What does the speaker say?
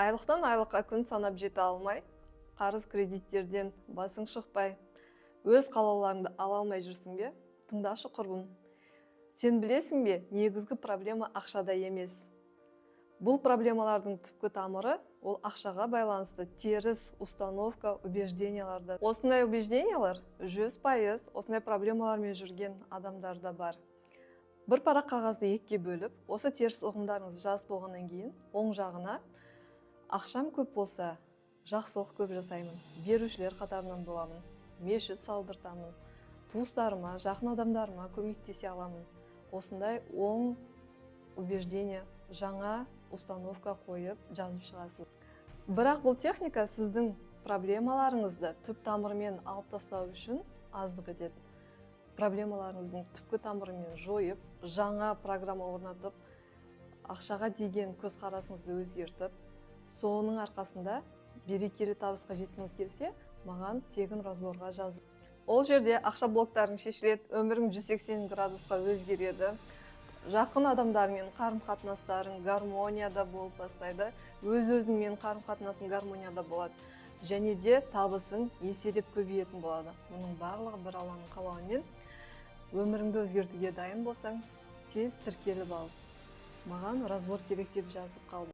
Айлықтан айлыққа күн санап жете алмай, қарыз кредиттерден басың шықпай, өз қалауларыңды ала алмай жүрсің бе? Тыңдашы құрбым. Сен білесің бе, негізгі проблема ақшада емес. Бұл проблемалардың түпкі тамыры ол ақшаға байланысты теріс установка, убежденияларда. Осындай убеждениялар 100% осындай проблемалармен жүрген адамдарда бар. Бір парақ қағазды екіге бөліп, осы теріс ұғымдарыңызды жазып болғаннан кейін, оң жағына ақшам көп болса, жақсылық көп жасаймын, берушілер қатарынан боламын, мешіт салдыртамын, туыстарыма, жақын адамдарыма көмектесе аламын. Осындай оң убеждение, жаңа установка қойып жазып шығасыз. Бірақ бұл техника сіздің проблемаларыңызды түп тамырымен алып тастау үшін аздық етеді. Проблемаларыңыздың түпкі тамырымен жойып, жаңа программа орнатып, ақшаға деген көзқарасыңызды өзгертіп, соның арқасында берекелі табысқа жеткіңіз келсе, маған тегін разборға жазып. Ол жерде ақша блоктарың шешіледі, өмірің 180 градусқа өзгереді. Жақын адамдармен қарым-қатынастарың гармонияда болып бастайды. Өз-өзіңмен қарым-қатынасың гармонияда болады. Және де табысың еселеп көбейетін болады. Мұның барлығы бір Алланың қалауымен. Өміріңді өзгертуге дайын болсаң, тез тіркеліп ал. Маған разбор керек деп жазып қалды.